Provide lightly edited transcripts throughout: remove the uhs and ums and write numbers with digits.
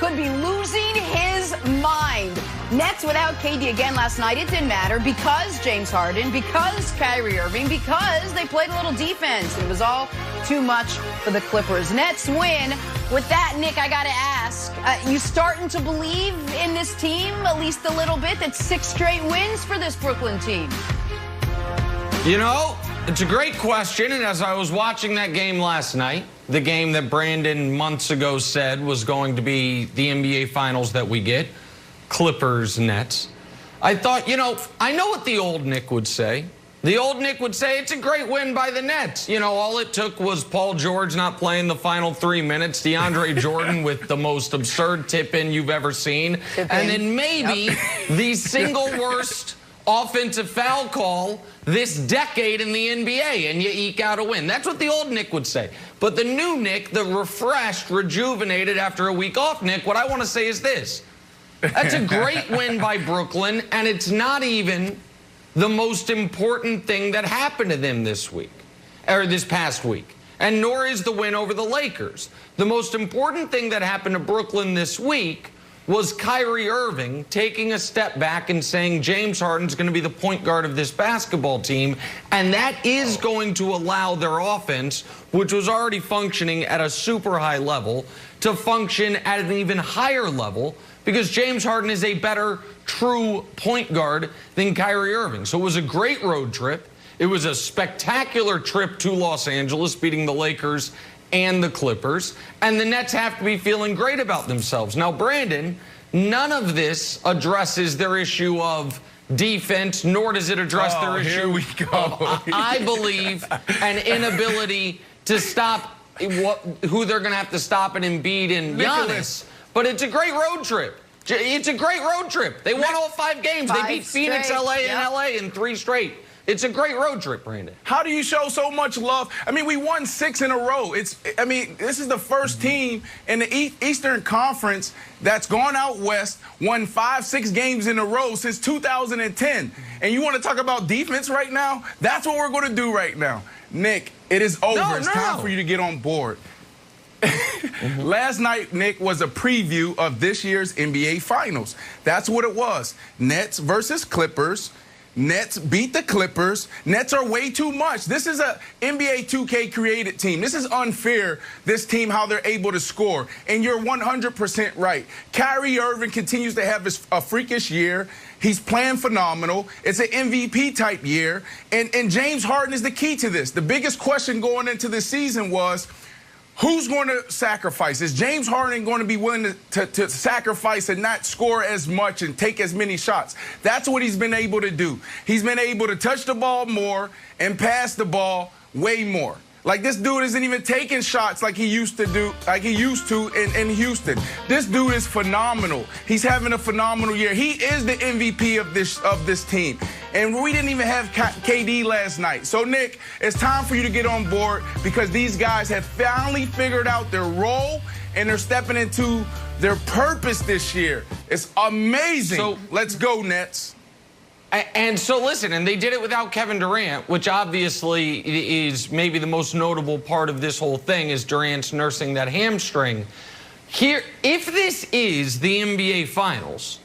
could be losing his mind. Nets without KD again last night. It didn't matter because James Harden, because Kyrie Irving, because they played a little defense. It was all too much for the Clippers. Nets win. With that, Nick, I got to ask, you starting to believe in this team at least a little bit? That's 6 straight wins for this Brooklyn team. You know, it's a great question, and as I was watching that game last night, the game that Brandon months ago said was going to be the NBA Finals that we get, Clippers, Nets, I thought, you know, I know what the old Nick would say. The old Nick would say it's a great win by the Nets. You know, all it took was Paul George not playing the final 3 minutes, DeAndre Jordan with the most absurd tip-in you've ever seen, and then maybe the single worst offensive foul call this decade in the NBA, and you eke out a win. That's what the old Nick would say. But the new Nick, the refreshed, rejuvenated after a week off Nick, what I want to say is this. That's a great win by Brooklyn, and it's not even the most important thing that happened to them this week, or this past week. And nor is the win over the Lakers. The most important thing that happened to Brooklyn this week was Kyrie Irving taking a step back and saying James Harden's going to be the point guard of this basketball team, and that is going to allow their offense, which was already functioning at a super high level, to function at an even higher level because James Harden is a better true point guard than Kyrie Irving. So it was a great road trip. It was a spectacular trip to Los Angeles, beating the Lakers and the Clippers, and the Nets have to be feeling great about themselves. Now, Brandon, none of this addresses their issue of defense, nor does it address their issue of, I believe, an inability to stop who they're going to have to stop in Embiid and Giannis. But it's a great road trip. It's a great road trip. They won all 5 games. They beat Phoenix, LA, and LA in 3 straight. It's a great road trip, Brandon. How do you show so much love? I mean, we won 6 in a row. This is the first team in the Eastern Conference that's gone out west, won 5-6 games in a row since 2010. And you want to talk about defense right now? That's what we're going to do right now. Nick, it is over. It's time for you to get on board. Last night, Nick, was a preview of this year's NBA Finals. That's what it was. Nets versus Clippers. Nets beat the Clippers. Nets are way too much. This is a NBA 2K created team. This is unfair, this team, how they're able to score. And you're 100% right. Kyrie Irving continues to have a freakish year. He's playing phenomenal. It's an MVP type year. And James Harden is the key to this. The biggest question going into this season was, who's going to sacrifice? Is James Harden going to be willing to sacrifice and not score as much and take as many shots? That's what he's been able to do. He's been able to touch the ball more and pass the ball way more. Like, this dude isn't even taking shots like he used to do, in Houston. This dude is phenomenal. He's having a phenomenal year. He is the MVP of this team. And we didn't even have KD last night. So, Nick, it's time for you to get on board because these guys have finally figured out their role and they're stepping into their purpose this year. It's amazing. So, let's go, Nets. And so, listen, and they did it without Kevin Durant, which obviously is maybe the most notable part of this whole thing is Durant's nursing that hamstring. Here, if this is the NBA Finals,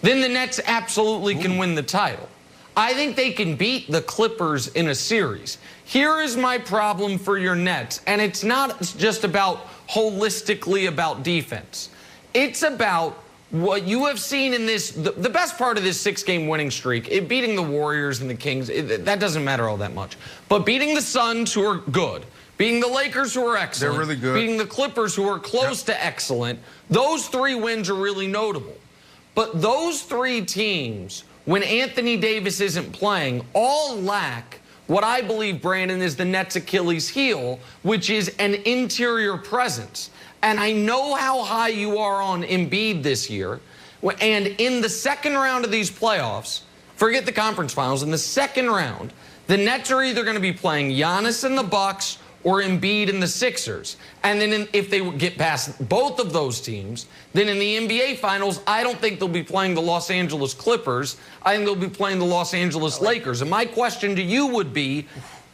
then the Nets absolutely can win the title. I think they can beat the Clippers in a series. Here is my problem for your Nets, and it's not just about holistically about defense. It's about what you have seen in this, the best part of this 6-game winning streak, beating the Warriors and the Kings, that doesn't matter all that much. But beating the Suns, who are good, beating the Lakers, who are excellent, they're really good, beating the Clippers, who are close to excellent, those 3 wins are really notable. But those 3 teams, when Anthony Davis isn't playing, all lack what I believe, Brandon, is the Nets' Achilles heel, which is an interior presence. And I know how high you are on Embiid this year. And in the second round of these playoffs, forget the conference finals, in the second round, the Nets are either going to be playing Giannis and the Bucks or Embiid and the Sixers. And then if they get past both of those teams, then in the NBA Finals, I don't think they'll be playing the Los Angeles Clippers. I think they'll be playing the Los Angeles Lakers. And my question to you would be,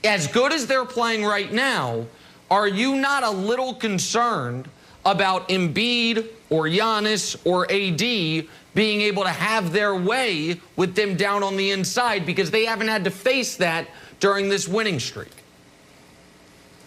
as good as they're playing right now, are you not a little concerned about Embiid or Giannis or AD being able to have their way with them down on the inside, because they haven't had to face that during this winning streak.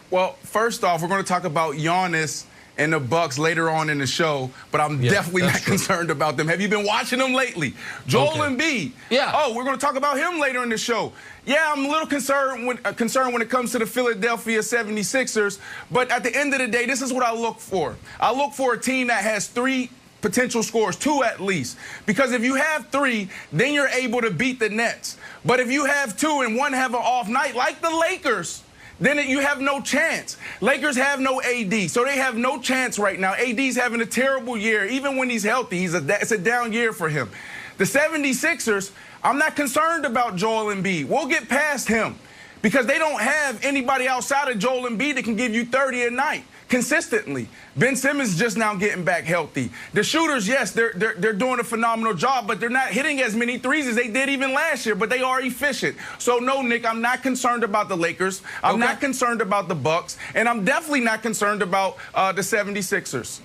Well, first off, we're going to talk about Giannis and the Bucks later on in the show, but I'm definitely not concerned about them. Have you been watching them lately? Joel Embiid. Yeah. Oh, we're going to talk about him later in the show. Yeah, I'm a little concerned when it comes to the Philadelphia 76ers, but at the end of the day, this is what I look for. I look for a team that has 3 potential scores, 2 at least. Because if you have 3, then you're able to beat the Nets. But if you have 2 and one have an off night, like the Lakers, then you have no chance. Lakers have no AD, so they have no chance right now. AD's having a terrible year. Even when he's healthy, it's a down year for him. The 76ers, I'm not concerned about Joel Embiid. We'll get past him because they don't have anybody outside of Joel Embiid that can give you 30 a night consistently. Ben Simmons just now getting back healthy. The shooters, yes, they're doing a phenomenal job, but they're not hitting as many threes as they did even last year, but they are efficient. So no, Nick, I'm not concerned about the Lakers. I'm not concerned about the Bucks, and I'm definitely not concerned about the 76ers.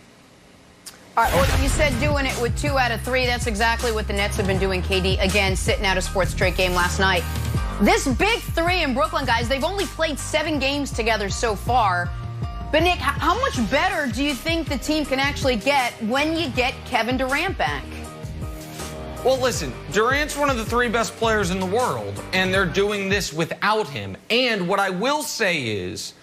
All right, well, you said doing it with 2 out of 3. That's exactly what the Nets have been doing, KD, again, sitting out a sports straight game last night. This big 3 in Brooklyn, guys, they've only played 7 games together so far. But, Nick, how much better do you think the team can actually get when you get Kevin Durant back? Well, listen, Durant's one of the 3 best players in the world, and they're doing this without him. And what I will say is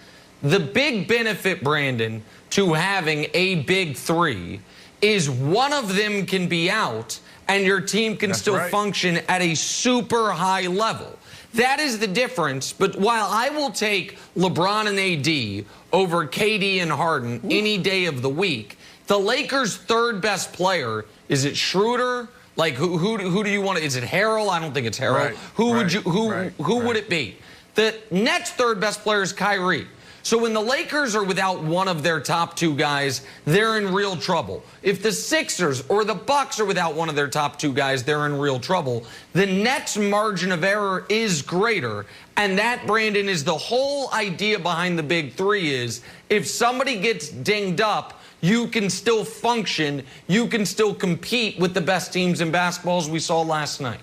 the big benefit, Brandon, to having a big 3 is one of them can be out and your team can still function at a super high level. That is the difference. But while I will take LeBron and AD over KD and Harden any day of the week, the Lakers' 3rd best player, is it Schroeder? Like who do you want to? Is it Harrell? I don't think it's Harrell. Who would it be? The Nets' 3rd best player is Kyrie. So when the Lakers are without one of their top 2 guys, they're in real trouble. If the Sixers or the Bucks are without one of their top 2 guys, they're in real trouble. The Nets' margin of error is greater, and that, Brandon, is the whole idea behind the big 3 is if somebody gets dinged up, you can still function, you can still compete with the best teams in basketball as we saw last night.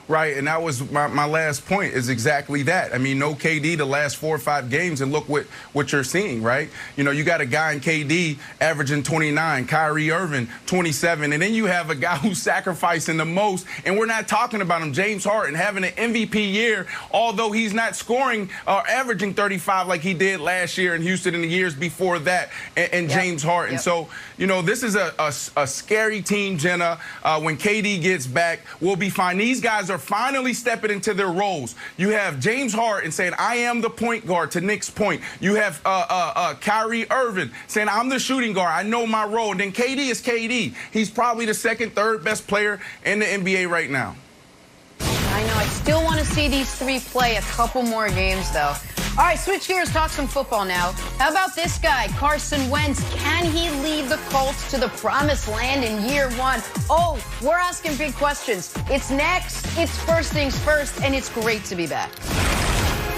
Right, and that was my last point is exactly that. I mean, no KD the last 4 or 5 games, and look what you're seeing, right? You know, you got a guy in KD averaging 29, Kyrie Irving 27, and then you have a guy who's sacrificing the most, and we're not talking about him, James Harden, having an MVP year, although he's not scoring or averaging 35 like he did last year in Houston and the years before that, and James Harden. So, you know, this is a scary team, Jenna. When KD gets back, we'll be fine. These guys are finally stepping into their roles. You have James Harden saying, I am the point guard, to Nick's point. You have Kyrie Irving saying, I'm the shooting guard. I know my role. And then KD is KD. He's probably the 2nd, 3rd best player in the NBA right now. I know. I still want to see these 3 play a couple more games, though. All right, switch gears, talk some football now. How about this guy, Carson Wentz? Can he lead the Colts to the promised land in year 1? Oh, we're asking big questions. It's next. It's First Things First, and it's great to be back.